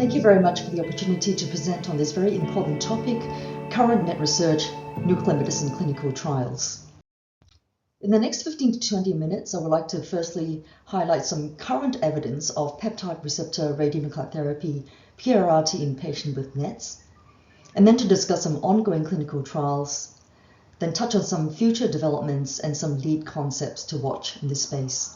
Thank you very much for the opportunity to present on this very important topic, current NET research, nuclear medicine clinical trials. In the next 15 to 20 minutes, I would like to firstly highlight some current evidence of peptide receptor radionuclide therapy, PRRT, in patients with NETs, and then to discuss some ongoing clinical trials, then touch on some future developments and some lead concepts to watch in this space.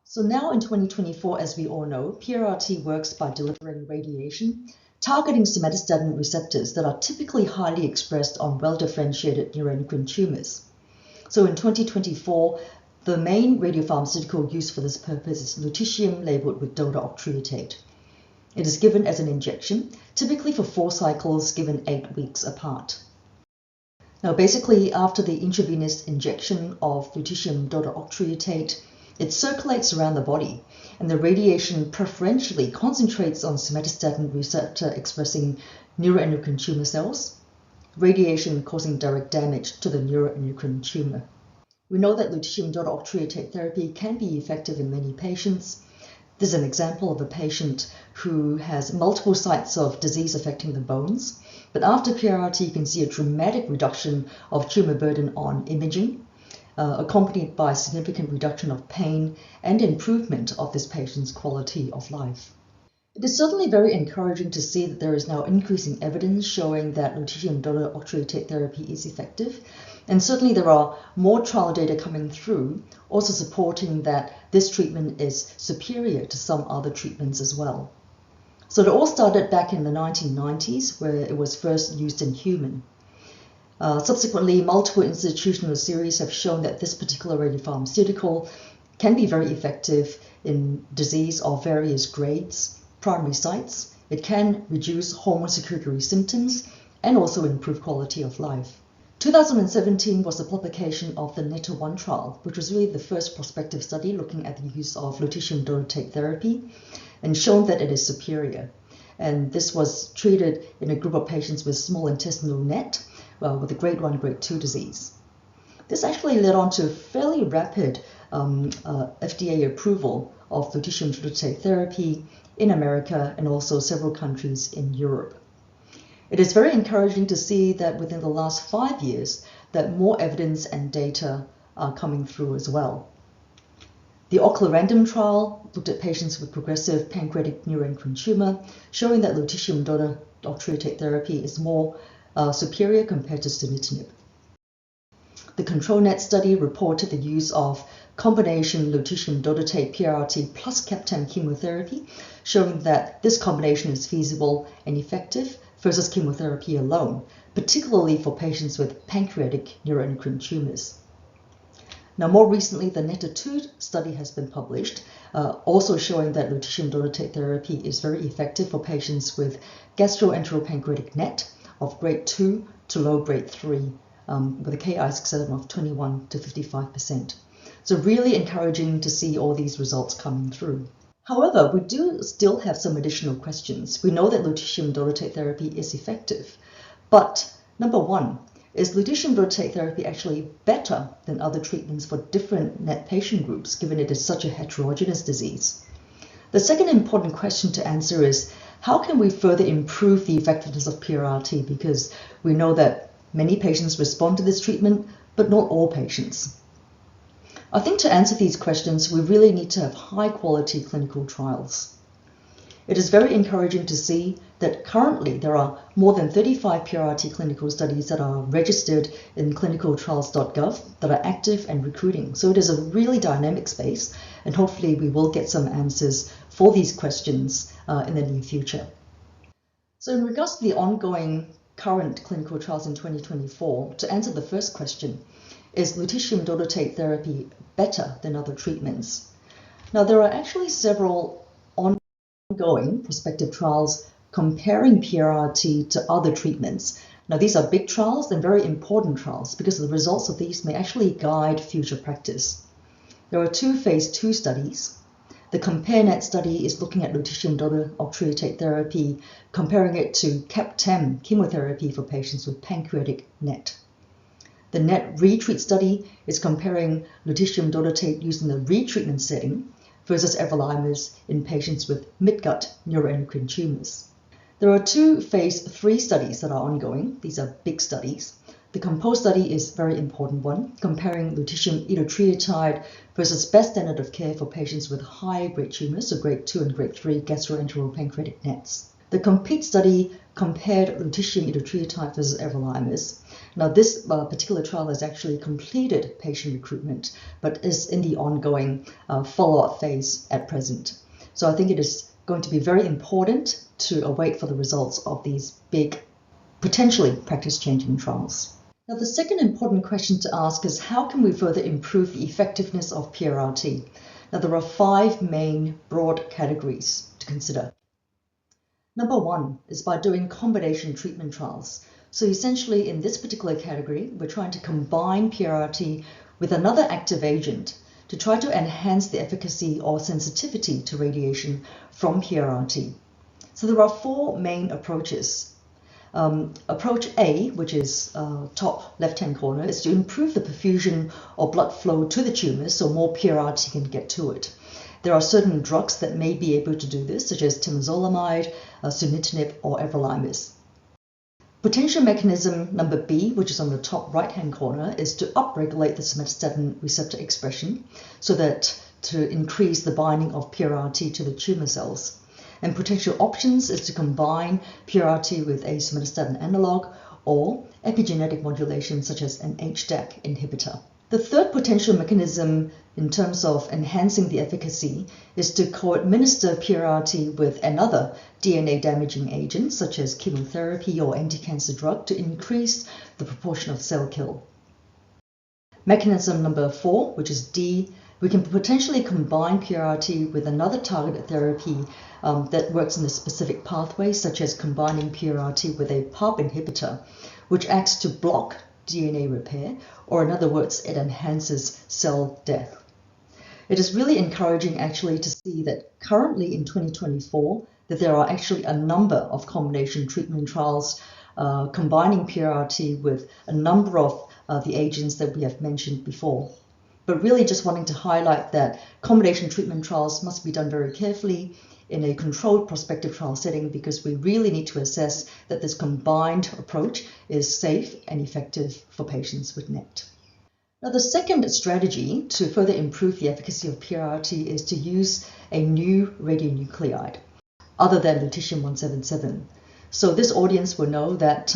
So now in 2024, as we all know, PRRT works by delivering radiation, targeting somatostatin receptors that are typically highly expressed on well-differentiated neuroendocrine tumors. So in 2024, the main radiopharmaceutical used for this purpose is lutetium labeled with DOTA octreotide. It is given as an injection, typically for 4 cycles given 8 weeks apart. Now basically, after the intravenous injection of lutetium DOTA octreotide, it circulates around the body, and the radiation preferentially concentrates on somatostatin receptor expressing neuroendocrine tumor cells, radiation causing direct damage to the neuroendocrine tumor. We know that lutetium DOTA octreotide therapy can be effective in many patients. This is an example of a patient who has multiple sites of disease affecting the bones, but after PRRT you can see a dramatic reduction of tumor burden on imaging, accompanied by significant reduction of pain and improvement of this patient's quality of life. It is certainly very encouraging to see that there is now increasing evidence showing that lutetium DOTA octreotide therapy is effective, and certainly there are more trial data coming through also supporting that this treatment is superior to some other treatments as well. So it all started back in the 1990s where it was first used in human. Subsequently, multiple institutional series have shown that this particular radiopharmaceutical can be very effective in disease of various grades, primary sites. It can reduce hormone secretory symptoms and also improve quality of life. 2017 was the publication of the NET-1 trial, which was really the first prospective study looking at the use of lutetium DOTA therapy and shown that it is superior. And this was treated in a group of patients with small intestinal NET, with a grade 1, grade 2 disease. This actually led on to fairly rapid FDA approval of lutetium DOTA therapy in America and also several countries in Europe. It is very encouraging to see that within the last 5 years that more evidence and data are coming through as well. The Oncology trial looked at patients with progressive pancreatic neuroendocrine tumor, showing that lutetium DOTA octreotide therapy is more superior compared to sunitinib. The control NET study reported the use of combination lutetium DOTA PRRT plus CAPTEM chemotherapy, showing that this combination is feasible and effective versus chemotherapy alone, particularly for patients with pancreatic neuroendocrine tumors. Now, more recently, the NET-2 study has been published, also showing that lutetium DOTA therapy is very effective for patients with gastroenteropancreatic NET of grade 2 to low grade 3, with a Ki-67 of 21 to 55%. So really encouraging to see all these results coming through. However, we do still have some additional questions. We know that lutetium DOTA therapy is effective, but number one, is lutetium DOTA therapy actually better than other treatments for different NET patient groups, given it is such a heterogeneous disease? The second important question to answer is, how can we further improve the effectiveness of PRRT? Because we know that many patients respond to this treatment, but not all patients. I think to answer these questions, we really need to have high-quality clinical trials. It is very encouraging to see that currently there are more than 35 PRRT clinical studies that are registered in clinicaltrials.gov that are active and recruiting. So it is a really dynamic space, and hopefully we will get some answers for these questions in the near future. So in regards to the ongoing current clinical trials in 2024, to answer the first question, is lutetium DOTA therapy better than other treatments? Now, there are actually several ongoing prospective trials comparing PRRT to other treatments. Now, these are big trials and very important trials because the results of these may actually guide future practice. There are 2 phase 2 studies. The COMPARE-NET study is looking at lutetium DOTA octreotide therapy, comparing it to CAPTEM chemotherapy for patients with pancreatic NET. The NET-RETREAT study is comparing lutetium DOTA used in the retreatment setting versus everolimus in patients with midgut neuroendocrine tumors. There are two phase 3 studies that are ongoing. These are big studies. The COMPOSE study is a very important one, comparing lutetium edotrietide versus best standard of care for patients with high-grade tumors, so grade 2 and grade 3 gastroenteropancreatic NETs. The COMPETE study compared lutetium edotrietide versus everolimus. Now, this particular trial has actually completed patient recruitment, but is in the ongoing follow-up phase at present. So I think it is going to be very important to await for the results of these big, potentially practice-changing trials. Now, the second important question to ask is how can we further improve the effectiveness of PRRT? Now, there are 5 main broad categories to consider. Number 1 is by doing combination treatment trials. So essentially, in this particular category, we're trying to combine PRRT with another active agent to try to enhance the efficacy or sensitivity to radiation from PRRT. So there are 4 main approaches. Approach A, which is top left-hand corner, is to improve the perfusion or blood flow to the tumors so more PRRT can get to it. There are certain drugs that may be able to do this, such as temozolomide, sunitinib, or everolimus. Potential mechanism number B, which is on the top right-hand corner, is to upregulate the somatostatin receptor expression so that to increase the binding of PRRT to the tumor cells. And potential options is to combine PRRT with a somatostatin analog or epigenetic modulation such as an HDAC inhibitor. The third potential mechanism in terms of enhancing the efficacy is to co-administer PRRT with another DNA-damaging agent such as chemotherapy or anti-cancer drug to increase the proportion of cell kill. Mechanism number 4, which is D, we can potentially combine PRRT with another targeted therapy that works in a specific pathway, such as combining PRRT with a PARP inhibitor, which acts to block DNA repair, or in other words, it enhances cell death. It is really encouraging actually to see that currently in 2024, that there are actually a number of combination treatment trials combining PRRT with a number of the agents that we have mentioned before. But really just wanting to highlight that combination treatment trials must be done very carefully in a controlled prospective trial setting because we really need to assess that this combined approach is safe and effective for patients with NET. Now, the second strategy to further improve the efficacy of PRRT is to use a new radionuclide other than lutetium-177. So this audience will know that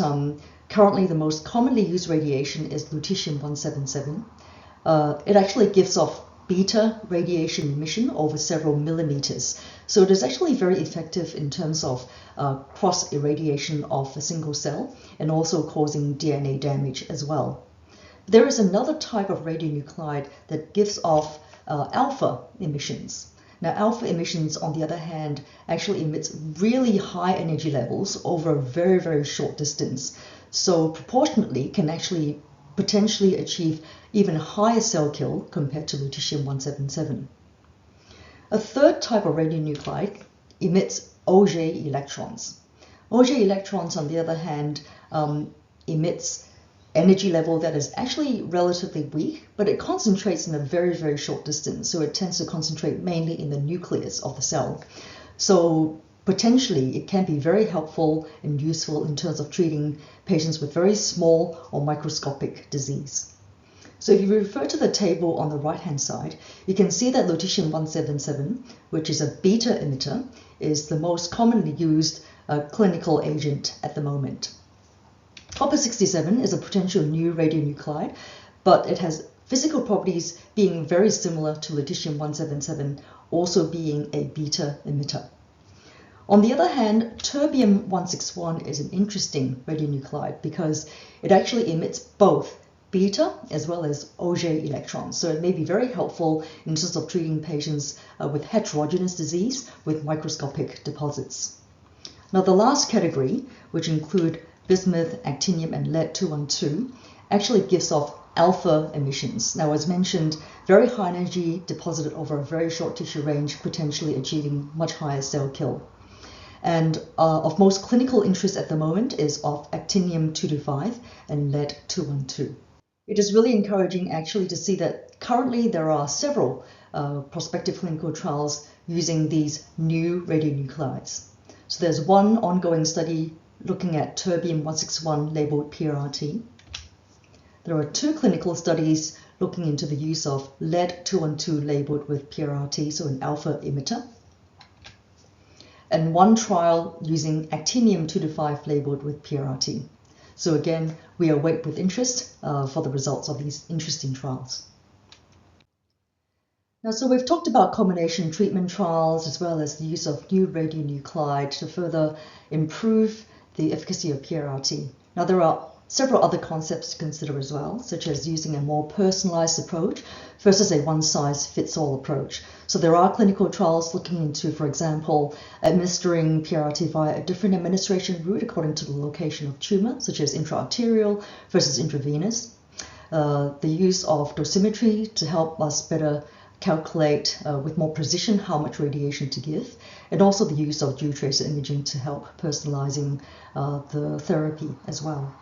currently the most commonly used radiation is lutetium-177. It actually gives off beta radiation emission over several millimeters. So it is actually very effective in terms of cross-irradiation of a single cell and also causing DNA damage as well. There is another type of radionuclide that gives off alpha emissions. Now, alpha emissions, on the other hand, actually emits really high energy levels over a very, very short distance. So proportionately can actually potentially achieve even higher cell kill compared to lutetium-177. A third type of radionuclide emits Auger electrons. Auger electrons, on the other hand, emits energy level that is actually relatively weak, but it concentrates in a very, very short distance. So it tends to concentrate mainly in the nucleus of the cell. So potentially, it can be very helpful and useful in terms of treating patients with very small or microscopic disease. So if you refer to the table on the right-hand side, you can see that lutetium-177, which is a beta emitter, is the most commonly used clinical agent at the moment. Copper-67 is a potential new radionuclide, but it has physical properties being very similar to lutetium-177, also being a beta emitter. On the other hand, terbium-161 is an interesting radionuclide because it actually emits both beta as well as Auger electrons. So it may be very helpful in terms of treating patients with heterogeneous disease with microscopic deposits. Now, the last category, which include bismuth, actinium, and lead-212, actually gives off alpha emissions. Now, as mentioned, very high energy deposited over a very short tissue range, potentially achieving much higher cell kill. And of most clinical interest at the moment is of actinium-225 and lead-212. It is really encouraging actually to see that currently there are several prospective clinical trials using these new radionuclides. So there's one ongoing study looking at terbium-161 labeled PRRT. There are 2 clinical studies looking into the use of lead-212 labeled with PRRT, so an alpha emitter, and 1 trial using actinium-225 labeled with PRRT. So again, we await with interest for the results of these interesting trials. Now, so we've talked about combination treatment trials as well as the use of new radionuclide to further improve the efficacy of PRRT. Now, there are several other concepts to consider as well, such as using a more personalized approach versus a one-size-fits-all approach. So there are clinical trials looking into, for example, administering PRRT via a different administration route according to the location of tumor, such as intraarterial versus intravenous. The use of dosimetry to help us better calculate with more precision how much radiation to give, and also the use of dual tracer imaging to help personalizing the therapy as well.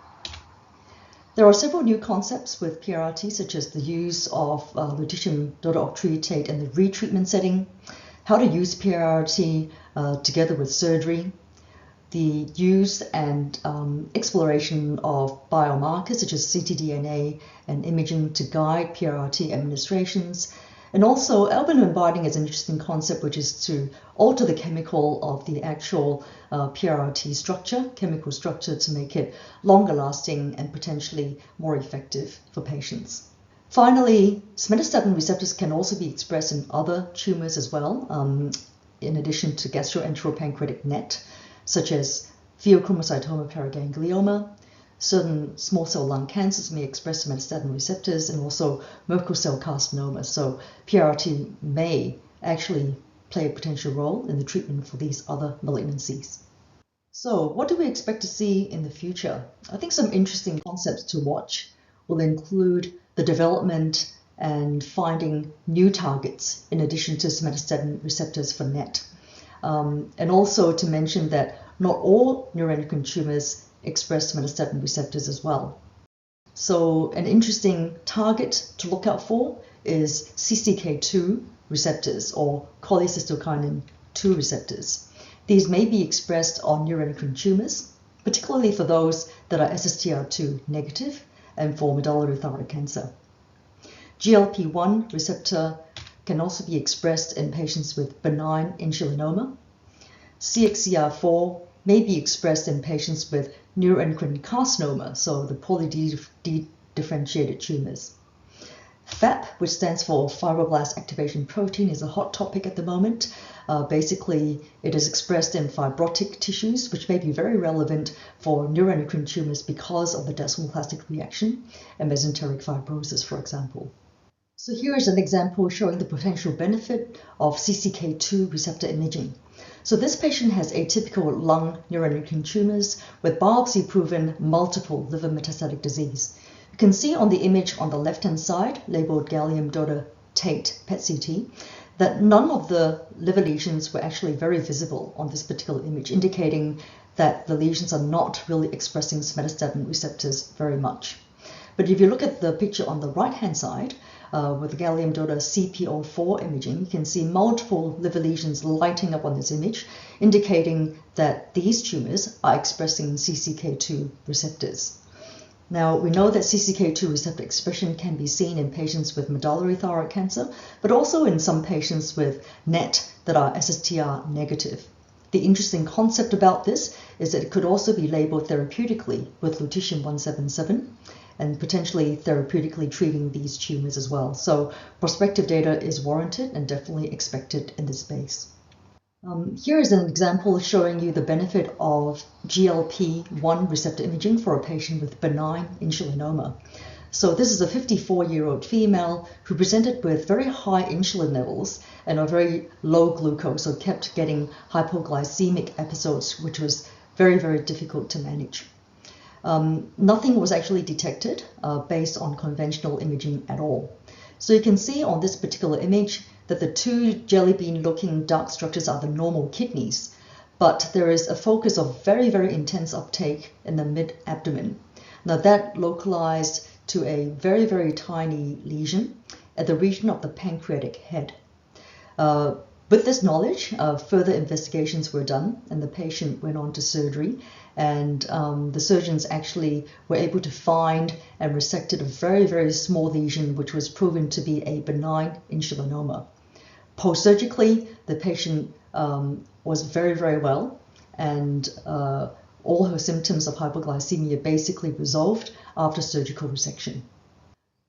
There are several new concepts with PRRT, such as the use of lutetium dodeoxyritate in the retreatment setting, how to use PRRT together with surgery, the use and exploration of biomarkers such as ctDNA and imaging to guide PRRT administrations. And also, albumin binding is an interesting concept, which is to alter the chemical of the actual PRRT chemical structure, to make it longer lasting and potentially more effective for patients. Finally, somatostatin receptors can also be expressed in other tumors as well, in addition to gastroenteropancreatic NET, such as pheochromocytoma paraganglioma. Certain small cell lung cancers may express somatostatin receptors, and also Merkel cell carcinoma. So PRRT may actually play a potential role in the treatment for these other malignancies. So what do we expect to see in the future? I think some interesting concepts to watch will include the development and finding new targets in addition to somatostatin receptors for NET. And also to mention that not all neuroendocrine tumors express somatostatin receptors as well. So an interesting target to look out for is CCK2 receptors or cholecystokinin 2 receptors. These may be expressed on neuroendocrine tumors, particularly for those that are SSTR2 negative and for medullary thyroid cancer. GLP-1 receptor can also be expressed in patients with benign insulinoma. CXCR4 may be expressed in patients with neuroendocrine carcinoma, so the poorly differentiated tumors. FAP, which stands for fibroblast activation protein, is a hot topic at the moment. Basically, it is expressed in fibrotic tissues, which may be very relevant for neuroendocrine tumors because of the desmoplastic reaction and mesenteric fibrosis, for example. So here is an example showing the potential benefit of CCK2 receptor imaging. So this patient has atypical lung neuroendocrine tumors with biopsy-proven multiple liver metastatic disease. You can see on the image on the left-hand side, labeled gallium dotatate PET-CT, that none of the liver lesions were actually very visible on this particular image, indicating that the lesions are not really expressing somatostatin receptors very much. But if you look at the picture on the right-hand side, with the gallium DOTA CPO4 imaging, you can see multiple liver lesions lighting up on this image, indicating that these tumors are expressing CCK2 receptors. Now, we know that CCK2 receptor expression can be seen in patients with medullary thyroid cancer, but also in some patients with NET that are SSTR negative. The interesting concept about this is that it could also be labeled therapeutically with lutetium-177, and potentially therapeutically treating these tumors as well. So prospective data is warranted and definitely expected in this space. Here is an example showing you the benefit of GLP-1 receptor imaging for a patient with benign insulinoma. So this is a 54-year-old female who presented with very high insulin levels and a very low glucose, so kept getting hypoglycemic episodes, which was very, very difficult to manage. Nothing was actually detected based on conventional imaging at all. So you can see on this particular image that the two jelly bean looking dark structures are the normal kidneys, but there is a focus of very, very intense uptake in the mid-abdomen. Now that localized to a very, very tiny lesion at the region of the pancreatic head. With this knowledge, further investigations were done and the patient went on to surgery, and the surgeons actually were able to find and resected a very, very small lesion which was proven to be a benign insulinoma. Post-surgically, the patient was very, very well, and all her symptoms of hypoglycemia basically resolved after surgical resection.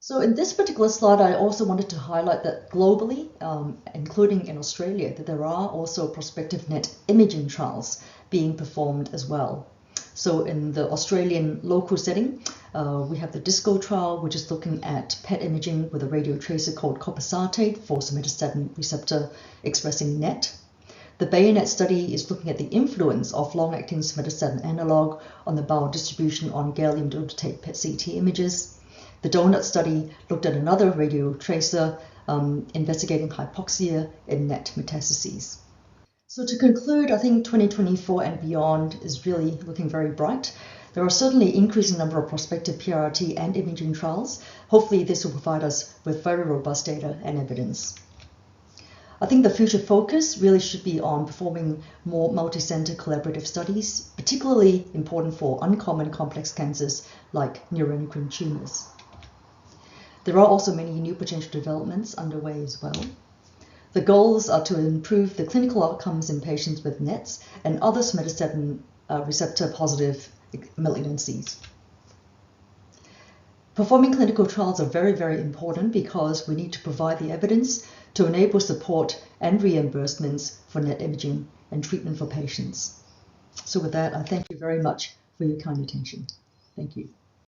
So in this particular slide, I also wanted to highlight that globally, including in Australia, that there are also prospective NET imaging trials being performed as well. So in the Australian local setting, we have the DISCO trial, which is looking at PET imaging with a radiotracer called copper-sartate for somatostatin receptor expressing NET. The BAYONET study is looking at the influence of long-acting somatostatin analog on the bowel distribution on gallium dotatate PET-CT images. The DONUT study looked at another radiotracer investigating hypoxia in NET metastases. So to conclude, I think 2024 and beyond is really looking very bright. There are certainly an increasing number of prospective PRRT and imaging trials. Hopefully this will provide us with very robust data and evidence. I think the future focus really should be on performing more multi-center collaborative studies, particularly important for uncommon complex cancers like neuroendocrine tumors. There are also many new potential developments underway as well. The goals are to improve the clinical outcomes in patients with NETs and other somatostatin receptor positive malignancies. Performing clinical trials are very, very important because we need to provide the evidence to enable support and reimbursements for NET imaging and treatment for patients. So with that, I thank you very much for your kind attention. Thank you.